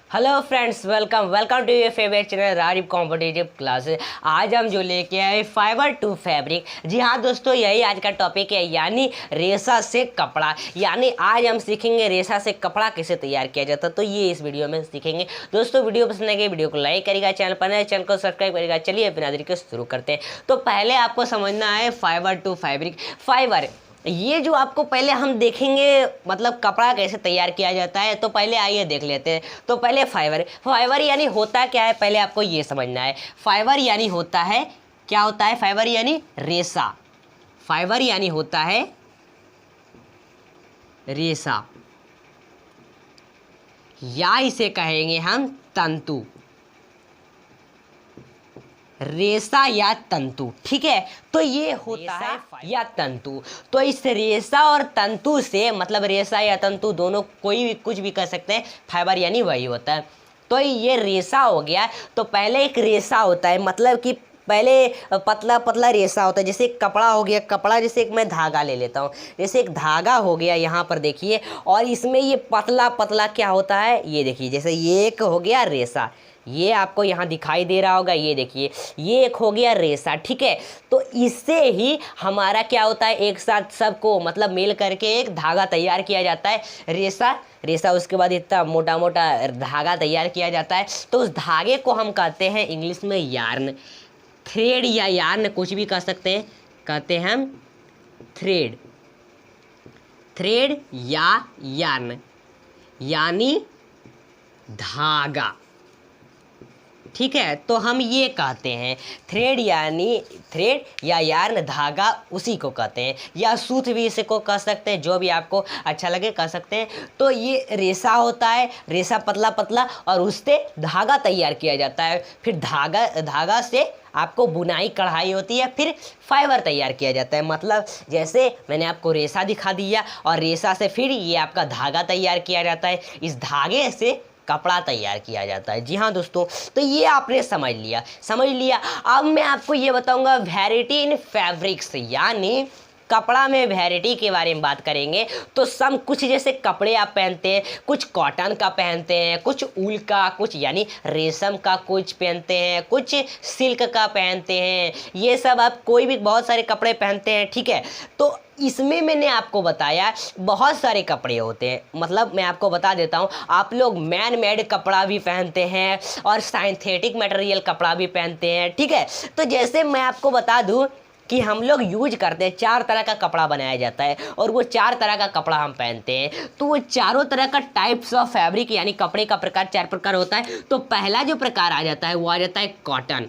Hello friends, welcome to your favourite channel Rajiv competitive classes. आज हम जो लेके आए फाइबर टू फैब्रिक। जी हाँ दोस्तों, यही आज का टॉपिक है, यानी रेशा से कपड़ा। यानी आज हम सीखेंगे रेशा से कपड़ा कैसे तैयार किया जाता है, तो ये इस वीडियो में सीखेंगे। दोस्तों वीडियो पसंद आएगी वीडियो को लाइक करेगा, चैनल पर नए चैनल को सब्सक्राइब करेगा। चलिए बिना देरी के शुरू करते हैं। तो पहले आपको समझना है फाइबर टू फैब्रिक। फाइबर, ये जो आपको पहले हम देखेंगे मतलब कपड़ा कैसे तैयार किया जाता है, तो पहले आइए देख लेते हैं। तो पहले फाइबर यानी होता क्या है, पहले आपको ये समझना है। फाइबर यानी होता है, क्या होता है फाइबर यानी रेशा। फाइबर यानी होता है रेशा, या इसे कहेंगे हम तंतु, रेशा या तंतु। ठीक है, तो ये होता है या तंतु। तो इस रेशा और तंतु से, मतलब रेशा या तंतु दोनों कोई भी कुछ भी कर सकते हैं, फाइबर यानी वही होता है। तो ये रेशा हो गया। तो पहले एक रेशा होता है, मतलब कि पहले पतला पतला रेशा होता है। जैसे एक कपड़ा हो गया, कपड़ा जैसे एक मैं धागा ले लेता हूँ, जैसे एक धागा हो गया यहाँ पर देखिए, और इसमें ये पतला पतला क्या होता है, ये देखिए, जैसे ये एक हो गया रेशा, ये आपको यहाँ दिखाई दे रहा होगा, ये देखिए ये एक हो गया रेशा। ठीक है, तो इससे ही हमारा क्या होता है, एक साथ सबको मतलब मिल करके एक धागा तैयार किया जाता है, रेशा। उसके बाद इतना मोटा मोटा धागा तैयार किया जाता है। तो उस धागे को हम कहते हैं इंग्लिश में यार्न, थ्रेड या यार्न, कुछ भी कह सकते हैं, कहते हैं हम थ्रेड या यार्न, यानी धागा। ठीक है, तो हम ये कहते हैं थ्रेड या यार्न, धागा उसी को कहते हैं, या सूत भी इसे को कह सकते हैं, जो भी आपको अच्छा लगे कह सकते हैं। तो ये रेशा होता है, रेशा पतला पतला, और उससे धागा तैयार किया जाता है। फिर धागा से आपको बुनाई कढ़ाई होती है, फिर फाइबर तैयार किया जाता है। मतलब जैसे मैंने आपको रेशा दिखा दिया, और रेशा से फिर ये आपका धागा तैयार किया जाता है, इस धागे से कपड़ा तैयार किया जाता है। जी हाँ दोस्तों, तो ये आपने समझ लिया। अब मैं आपको ये बताऊंगा वैरायटी इन फैब्रिक्स, यानी कपड़ा में वैरायटी के बारे में बात करेंगे। तो सब कुछ जैसे कपड़े आप पहनते हैं, कुछ कॉटन का पहनते हैं, कुछ ऊल का, कुछ यानी रेशम का कुछ पहनते हैं, कुछ सिल्क का पहनते हैं, ये सब आप कोई भी बहुत सारे कपड़े पहनते हैं। ठीक है, तो इसमें मैंने आपको बताया बहुत सारे कपड़े होते हैं। मतलब मैं आपको बता देता हूँ, आप लोग मैन मेड कपड़ा भी पहनते हैं और सिंथेटिक मटेरियल कपड़ा भी पहनते हैं। ठीक है, तो जैसे मैं आपको बता दूँ कि हम लोग यूज करते हैं, 4 तरह का कपड़ा बनाया जाता है, और वो 4 तरह का कपड़ा हम पहनते हैं। तो वो चारों तरह का टाइप्स ऑफ फैब्रिक, यानी कपड़े का प्रकार 4 प्रकार होता है। तो पहला जो प्रकार आ जाता है वो आ जाता है कॉटन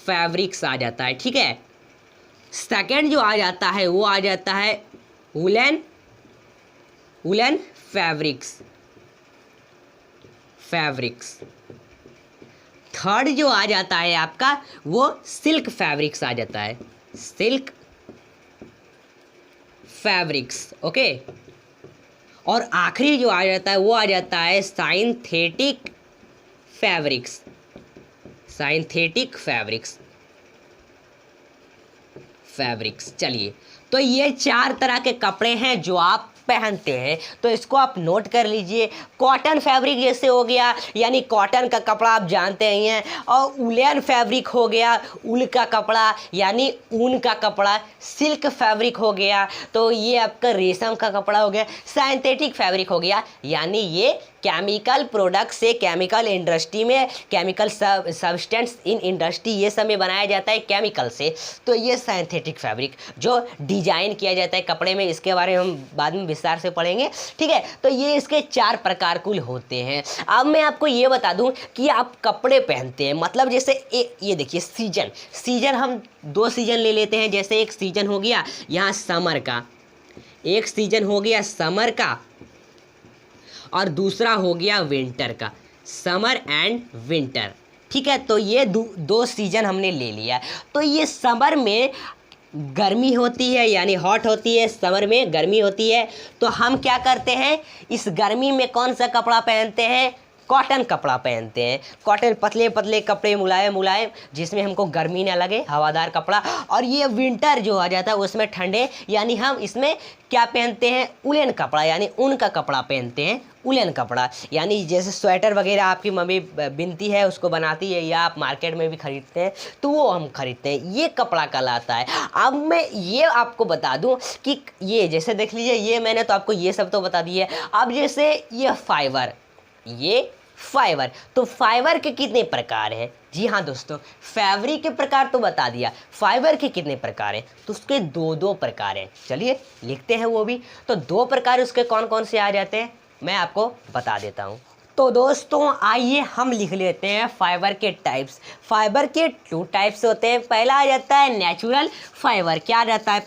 फैब्रिक्स आ जाता है। ठीक है, सेकंड जो आ जाता है वो आ जाता है वुलन फैब्रिक्स। थर्ड जो आ जाता है आपका वो सिल्क फैब्रिक्स आ जाता है, सिल्क फैब्रिक्स। ओके, और आखिरी जो आ जाता है वो आ जाता है सिंथेटिक फैब्रिक्स। चलिए, तो ये 4 तरह के कपड़े हैं जो आप पहनते हैं, तो इसको आप नोट कर लीजिए। कॉटन फैब्रिक जैसे हो गया, यानी कॉटन का कपड़ा आप जानते ही हैं, और उलेन फैब्रिक हो गया, ऊल का कपड़ा यानी ऊन का कपड़ा। सिल्क फैब्रिक हो गया, तो ये आपका रेशम का कपड़ा हो गया। सिंथेटिक फैब्रिक हो गया, यानी ये केमिकल प्रोडक्ट से, केमिकल इंडस्ट्री में, केमिकल सब्सटेंस इन इंडस्ट्री, ये सब में बनाया जाता है केमिकल से। तो ये सिंथेटिक फैब्रिक जो डिजाइन किया जाता है कपड़े में, इसके बारे में हम बाद में विस्तार से पढ़ेंगे। ठीक है, तो ये इसके 4 प्रकार कुल होते हैं। अब मैं आपको ये बता दूं कि आप कपड़े पहनते हैं, मतलब जैसे ये देखिए सीजन हम 2 सीजन ले लेते हैं। जैसे एक सीजन हो गया यहाँ समर का, एक सीजन हो गया समर का, और दूसरा हो गया विंटर का, समर एंड विंटर। ठीक है, तो ये 2 सीजन हमने ले लिया। तो ये समर में गर्मी होती है, यानी हॉट होती है, समर में गर्मी होती है। तो हम क्या करते हैं, इस गर्मी में कौन सा कपड़ा पहनते हैं, कॉटन कपड़ा पहनते हैं। कॉटन पतले पतले कपड़े, मुलायम मुलायम, जिसमें हमको गर्मी ना लगे, हवादार कपड़ा। और ये विंटर जो आ जाता है उसमें ठंडे, यानी हम इसमें क्या पहनते हैं, उलेन कपड़ा, यानी ऊन का कपड़ा पहनते हैं, उलेन कपड़ा। यानी जैसे स्वेटर वगैरह आपकी मम्मी बिनती है, उसको बनाती है, या आप मार्केट में भी खरीदते हैं, तो वो हम खरीदते हैं, ये कपड़ा कहलाता है। अब मैं ये आपको बता दूं कि ये जैसे देख लीजिए, ये मैंने तो आपको ये सब तो बता दिया है। अब जैसे ये फाइबर, ये फाइबर, तो फाइबर के कितने प्रकार हैं? जी हाँ दोस्तों, फैब्रिक के प्रकार तो बता दिया, फाइबर के कितने प्रकार हैं? तो उसके दो प्रकार हैं। चलिए लिखते हैं वो भी। तो 2 प्रकार उसके कौन कौन से आ जाते हैं, मैं आपको बता देता हूँ। तो दोस्तों आइए हम लिख लेते हैं फाइबर के टाइप्स। फाइबर के 2 टाइप्स होते हैं। पहला आ जाता है नेचुरल फाइबर। क्या आ जाता है?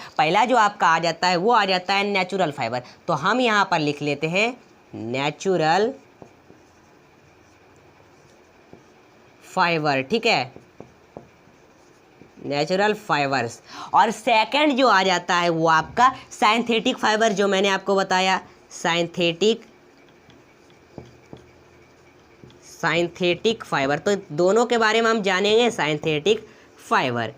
पहला जो आपका आ जाता है वो आ जाता है नेचुरल फाइबर। तो हम यहाँ पर लिख लेते हैं नेचुरल फाइबर, ठीक है, नेचुरल फाइबर्स। और सेकंड जो आ जाता है वो आपका सिंथेटिक फाइबर, जो मैंने आपको बताया, सिंथेटिक फाइबर। तो दोनों के बारे में हम जानेंगे। सिंथेटिक फाइबर,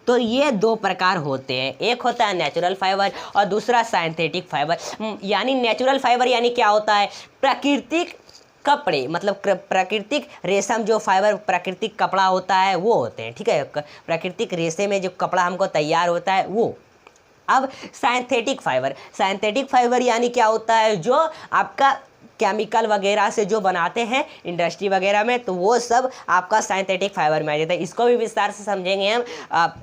तो ये 2 प्रकार होते हैं, एक होता है नेचुरल फाइबर और दूसरा सिंथेटिक फाइबर। यानी नेचुरल फाइबर यानी क्या होता है, प्राकृतिक कपड़े, मतलब प्राकृतिक रेशम, जो फाइबर प्राकृतिक कपड़ा होता है वो होते हैं, ठीक है, प्राकृतिक रेशे में जो कपड़ा हमको तैयार होता है वो। अब सिंथेटिक फाइबर यानी क्या होता है, जो आपका केमिकल वगैरह से जो बनाते हैं इंडस्ट्री वगैरह में, तो वो सब आपका सिंथेटिक फाइबर में आ जाता है। इसको भी विस्तार से समझेंगे हम।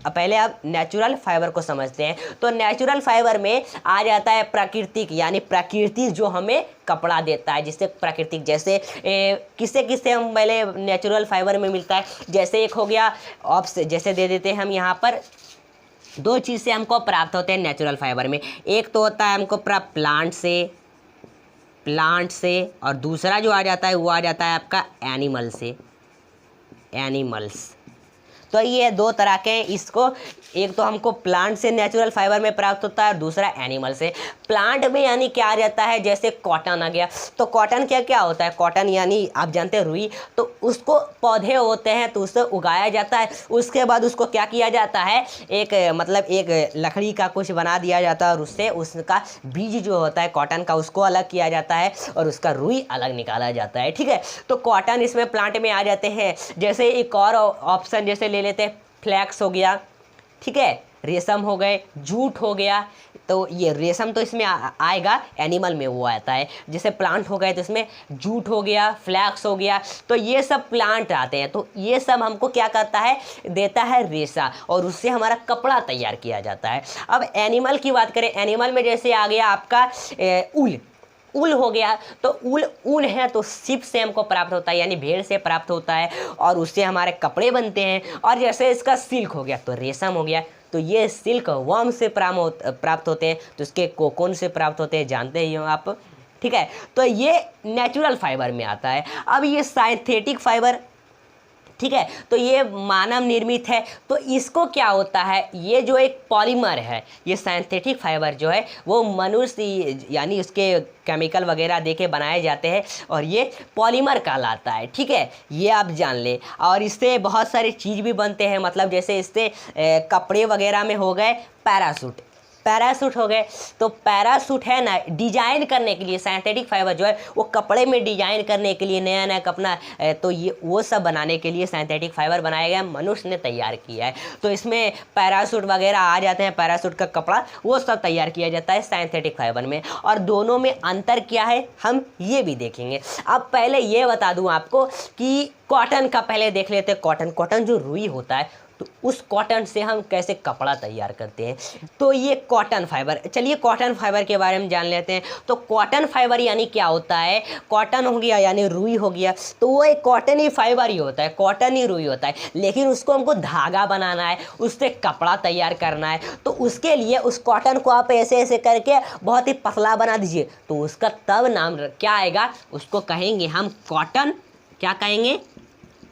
पहले आप नेचुरल फाइबर को समझते हैं। तो नेचुरल फाइबर में आ जाता है प्राकृतिक, यानी प्रकृति जो हमें कपड़ा देता है, जिससे प्राकृतिक, जैसे किससे किससे हम पहले नेचुरल फाइबर में मिलता है। जैसे एक हो गया ऑप्स, जैसे दे देते हैं हम यहाँ पर 2 चीज़ से हमको प्राप्त होते हैं नेचुरल फाइबर में। एक तो होता है हमको प्राप्त प्लांट से, और दूसरा जो आ जाता है वो आ जाता है आपका एनिमल्स। तो ये 2 तरह के, इसको एक तो हमको प्लांट से नेचुरल फाइबर में प्राप्त होता है, दूसरा एनिमल से। प्लांट में यानी क्या आ जाता है, जैसे कॉटन आ गया। तो कॉटन क्या होता है, कॉटन यानी आप जानते हैं रुई। तो उसको पौधे होते हैं, तो उससे उगाया जाता है। उसके बाद उसको क्या किया जाता है, एक लकड़ी का कुछ बना दिया जाता है, और उससे उसका बीज जो होता है कॉटन का, उसको अलग किया जाता है और उसका रुई अलग निकाला जाता है, ठीक है। तो कॉटन इसमें प्लांट में आ जाते हैं। जैसे एक और ऑप्शन जैसे ले लेते हैं, फ्लैक्स हो गया, ठीक है, रेशम हो गए, जूट हो गया। तो ये रेशम तो इसमें आएगा, एनिमल में वो आता है। जैसे प्लांट हो गए तो इसमें जूट हो गया, फ्लैक्स हो गया। तो ये सब प्लांट आते हैं। तो ये सब हमको क्या करता है, देता है रेशा, और उससे हमारा कपड़ा तैयार किया जाता है। अब एनिमल की बात करें, एनिमल में जैसे आ गया आपका ऊल हो गया। तो ऊल है तो शिप से हमको प्राप्त होता है, यानी भेड़ से प्राप्त होता है, और उससे हमारे कपड़े बनते हैं। और जैसे इसका सिल्क हो गया तो रेशम हो गया। तो ये सिल्क वर्म से प्राप्त होते हैं, तो इसके कोकून से प्राप्त होते हैं, जानते ही हो आप, ठीक है। तो ये नेचुरल फाइबर में आता है। अब ये सिंथेटिक फाइबर, ठीक है, तो ये मानव निर्मित है। तो इसको क्या होता है, ये जो एक पॉलीमर है, ये सिंथेटिक फाइबर जो है वो मनुष्य, यानी उसके केमिकल वगैरह देके बनाए जाते हैं, और ये पॉलीमर कहलाता है, ठीक है, ये आप जान ले। और इससे बहुत सारी चीज़ भी बनते हैं, मतलब जैसे इससे कपड़े वगैरह में हो गए पैरासूट हो गए। तो पैरासूट है ना, डिजाइन करने के लिए सिंथेटिक फाइबर जो है वो कपड़े में डिजाइन करने के लिए, नया कपड़ा, तो ये वो सब बनाने के लिए सिंथेटिक फाइबर बनाया गया, मनुष्य ने तैयार किया है। तो इसमें पैरासूट वगैरह आ जाते हैं, पैरासूट का कपड़ा वो सब तैयार किया जाता है सिंथेटिक फाइबर में। और दोनों में अंतर क्या है हम ये भी देखेंगे। अब पहले ये बता दूं आपको कि कॉटन का पहले देख लेते हैं। कॉटन जो रुई होता है, तो उस कॉटन से हम कैसे कपड़ा तैयार करते हैं। तो ये कॉटन फाइबर, चलिए कॉटन फाइबर के बारे में जान लेते हैं। तो कॉटन फाइबर यानी क्या होता है, कॉटन हो गया यानी रुई हो गया, तो वो एक कॉटन ही फाइबर ही होता है, कॉटन ही रुई होता है। लेकिन उसको हमको धागा बनाना है, उससे कपड़ा तैयार करना है। तो उसके लिए उस कॉटन को आप ऐसे ऐसे करके बहुत ही पतला बना दीजिए, तो उसका तब नाम क्या आएगा, उसको कहेंगे हम कॉटन, क्या कहेंगे,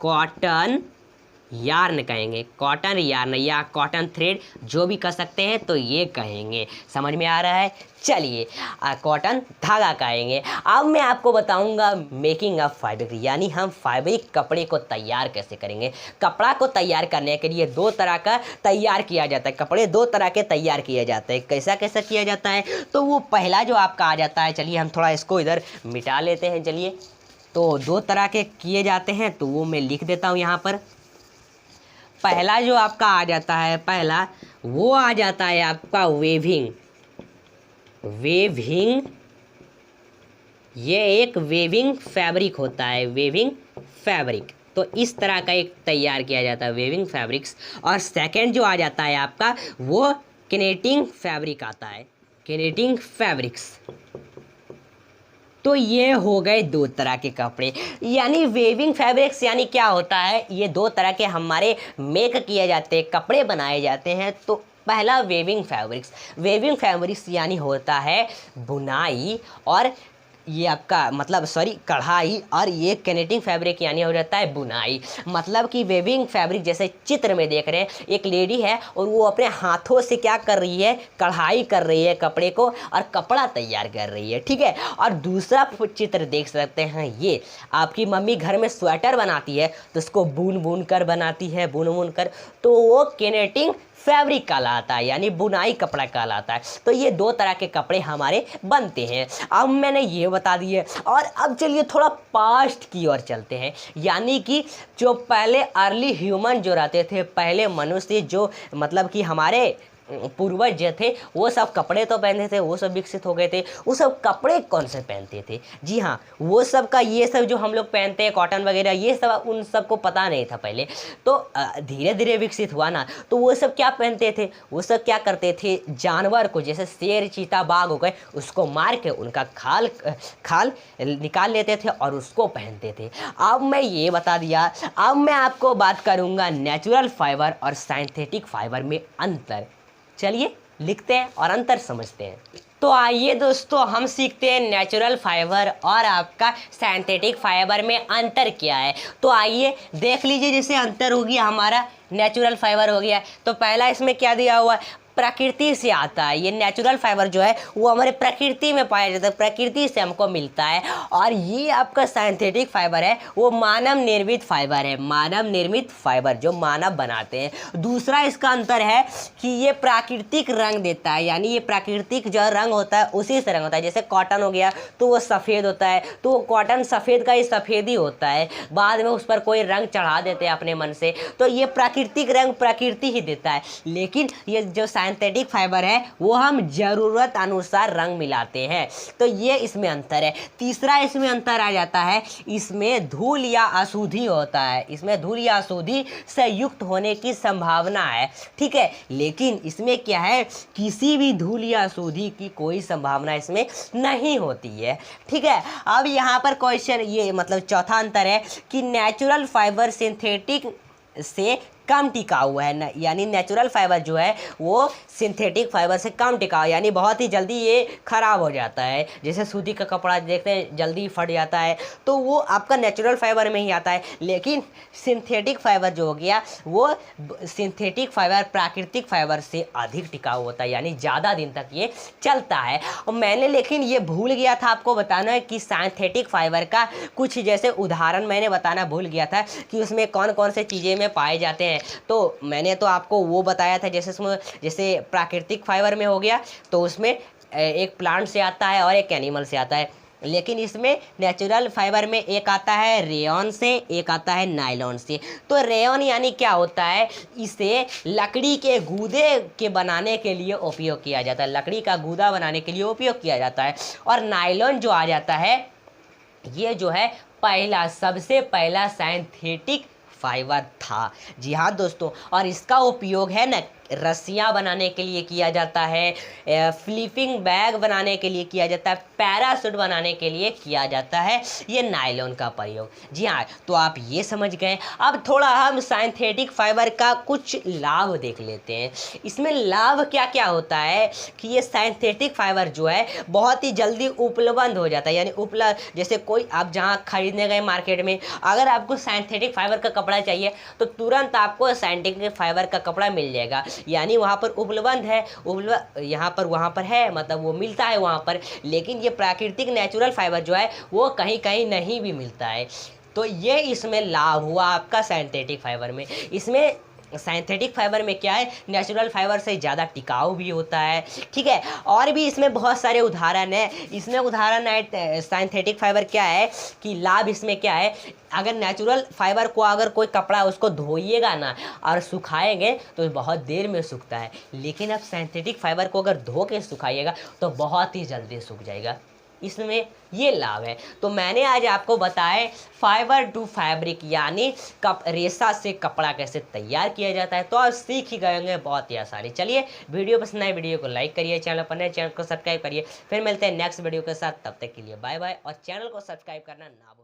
कॉटन यार्न कहेंगे, कॉटन यार्न या कॉटन थ्रेड जो भी कह सकते हैं तो ये कहेंगे। समझ में आ रहा है? चलिए कॉटन धागा कहेंगे। अब मैं आपको बताऊंगा मेकिंग ऑफ फैब्रिक, यानी हम फैब्रिक कपड़े को तैयार कैसे करेंगे। कपड़ा को तैयार करने के लिए दो तरह का तैयार किया जाता है, कपड़े दो तरह के तैयार किए जाते हैं। कैसा कैसा किया जाता है, तो वो पहला जो आपका आ जाता है, चलिए हम थोड़ा इसको इधर मिटा लेते हैं। चलिए, तो दो तरह के किए जाते हैं, तो वो मैं लिख देता हूँ यहाँ पर। पहला जो आपका आ जाता है, पहला वो आ जाता है आपका वेविंग। वेविंग, ये एक वेविंग फैब्रिक होता है, वेविंग फैब्रिक। तो इस तरह का एक तैयार किया जाता है वेविंग फैब्रिक्स। और सेकंड जो आ जाता है आपका, वो किनेटिंग फैब्रिक आता है, किनेटिंग फैब्रिक्स। तो ये हो गए दो तरह के कपड़े। यानी वेविंग फैब्रिक्स यानी क्या होता है, ये दो तरह के हमारे मेक किए जाते हैं, कपड़े बनाए जाते हैं। तो पहला वेविंग फैब्रिक्स, वेविंग फैब्रिक्स यानी होता है बुनाई, और ये आपका मतलब सॉरी कढ़ाई, और ये किनेटिंग फैब्रिक यानी हो जाता है बुनाई। मतलब कि वेविंग फैब्रिक जैसे चित्र में देख रहे हैं, एक लेडी है और वो अपने हाथों से क्या कर रही है, कढ़ाई कर रही है कपड़े को, और कपड़ा तैयार कर रही है, ठीक है। और दूसरा चित्र देख सकते हैं, ये आपकी मम्मी घर में स्वेटर बनाती है तो उसको बुन बुन कर बनाती है, बुन बुन कर, तो वो किनेटिंग फैब्रिक कहलाता है, यानी बुनाई कपड़ा कहलाता है। तो ये दो तरह के कपड़े हमारे बनते हैं। अब मैंने ये बता दिए, और अब चलिए थोड़ा पास्ट की ओर चलते हैं। यानी कि जो पहले अर्ली ह्यूमन जो रहते थे, पहले मनुष्य जो मतलब कि हमारे पूर्वज जो थे, वो सब कपड़े तो पहनते थे, वो सब विकसित हो गए थे। वो सब कपड़े कौन से पहनते थे? जी हाँ, वो सब का ये सब जो हम लोग पहनते हैं कॉटन वगैरह, ये सब उन सबको पता नहीं था पहले। तो धीरे धीरे विकसित हुआ ना, तो वो सब क्या पहनते थे, वो सब क्या करते थे, जानवर को जैसे शेर चीता बाघ हो गए, उसको मार के उनका खाल निकाल लेते थे और उसको पहनते थे। अब मैं ये बता दिया, अब मैं आपको बात करूँगा नेचुरल फाइबर और सिंथेटिक फाइबर में अंतर। चलिए लिखते हैं और अंतर समझते हैं। तो आइए दोस्तों, हम सीखते हैं नेचुरल फाइबर और आपका सिंथेटिक फाइबर में अंतर क्या है। तो आइए देख लीजिए, जैसे अंतर हो गया हमारा, नेचुरल फाइबर हो गया, तो पहला इसमें क्या दिया हुआ है, प्रकृति से आता है। ये नेचुरल फाइबर जो है वो हमारे प्रकृति में पाया जाता है, प्रकृति से हमको मिलता है। और ये आपका सिंथेटिक फाइबर है, वो मानव निर्मित फाइबर है, मानव निर्मित फाइबर जो मानव बनाते हैं। दूसरा इसका अंतर है कि ये प्राकृतिक रंग देता है, यानी ये प्राकृतिक जो रंग होता है उसी से रंग होता है। जैसे कॉटन हो गया तो वो सफ़ेद होता है, तो वो कॉटन सफ़ेद का ही सफ़ेद ही होता है, बाद में उस पर कोई रंग चढ़ा देते हैं अपने मन से। तो ये प्राकृतिक रंग प्रकृति ही देता है। लेकिन ये जो सिंथेटिक फाइबर है वो हम ज़रूरत अनुसार रंग मिलाते हैं। तो ये इसमें अंतर है। तीसरा इसमें अंतर आ जाता है, इसमें धूल या अशुद्धि होता है, इसमें धूल या अशुद्धि से युक्त होने की संभावना है, ठीक है। लेकिन इसमें क्या है, किसी भी धूल या अशुद्धि की कोई संभावना इसमें नहीं होती है, ठीक है। अब यहाँ पर क्वेश्चन ये मतलब चौथा अंतर है कि नेचुरल फाइबर सिंथेटिक से कम टिकाऊ है, यानी नेचुरल फाइबर जो है वो सिंथेटिक फाइबर से कम टिकाऊ, यानी बहुत ही जल्दी ये खराब हो जाता है। जैसे सूती का कपड़ा देखते हैं जल्दी फट जाता है, तो वो आपका नेचुरल फाइबर में ही आता है। लेकिन सिंथेटिक फाइबर जो हो गया, वो सिंथेटिक फाइबर प्राकृतिक फाइबर से अधिक टिकाऊ होता है, यानी ज़्यादा दिन तक ये चलता है। और मैंने लेकिन ये भूल गया था आपको बताना है कि सिंथेटिक फाइबर का कुछ जैसे उदाहरण मैंने बताना भूल गया था कि उसमें कौन कौन से चीज़ें में पाए जाते हैं। तो मैंने तो आपको वो बताया था, जैसे प्राकृतिक फाइबर में हो गया तो उसमें एक प्लांट से आता है और एक एनिमल से आता है। लेकिन इसमें नेचुरल फाइबर में एक आता है रेयन से, एक आता है नायलॉन से। तो रेयन यानी क्या होता है, इसे लकड़ी के गूदे के बनाने के लिए उपयोग किया जाता है, लकड़ी का गूदा बनाने के लिए उपयोग किया जाता है। और नायलॉन जो आ जाता है, ये जो है सबसे पहला सिंथेटिक फाइबर था। जी हाँ दोस्तों, और इसका उपयोग है ना रस्सियाँ बनाने के लिए किया जाता है, फ्लिपिंग बैग बनाने के लिए किया जाता है, पैरासूट बनाने के लिए किया जाता है ये नायलॉन का प्रयोग। जी हाँ, तो आप ये समझ गए। अब थोड़ा हम सिंथेटिक फाइबर का कुछ लाभ देख लेते हैं। इसमें लाभ क्या क्या होता है कि ये सिंथेटिक फाइबर जो है बहुत ही जल्दी उपलब्ध हो जाता है, यानी उपलब्ध, जैसे कोई आप जहाँ खरीदने गए मार्केट में, अगर आपको सिंथेटिक फाइबर का कपड़ा चाहिए तो तुरंत आपको सिंथेटिक फाइबर का कपड़ा मिल जाएगा, यानी वहाँ पर उपलब्ध है, यहाँ पर वहाँ पर है, मतलब वो मिलता है वहाँ पर। लेकिन ये प्राकृतिक नेचुरल फाइबर जो है वो कहीं कहीं नहीं भी मिलता है। तो ये इसमें लाभ हुआ आपका सिंथेटिक फाइबर में। इसमें सिंथेटिक फाइबर में क्या है, नेचुरल फाइबर से ज़्यादा टिकाऊ भी होता है। ठीक है, और भी इसमें बहुत सारे उदाहरण है। इसमें उदाहरण है सिंथेटिक फाइबर क्या है कि लाभ इसमें क्या है, अगर नेचुरल फाइबर को अगर कोई कपड़ा उसको धोइएगा ना और सुखाएंगे तो बहुत देर में सूखता है, लेकिन अब सिंथेटिक फाइबर को अगर धो के सुखाइएगा तो बहुत ही जल्दी सूख जाएगा। इसमें ये लाभ है। तो मैंने आज आपको बताया फाइबर टू फैब्रिक, यानी रेशा से कपड़ा कैसे तैयार किया जाता है। तो आप सीख ही गए होंगे बहुत ही आसानी। चलिए, वीडियो पसंद आए वीडियो को लाइक करिए, चैनल पर नए चैनल को सब्सक्राइब करिए। फिर मिलते हैं नेक्स्ट वीडियो के साथ, तब तक के लिए बाय बाय, और चैनल को सब्सक्राइब करना ना भूलिए।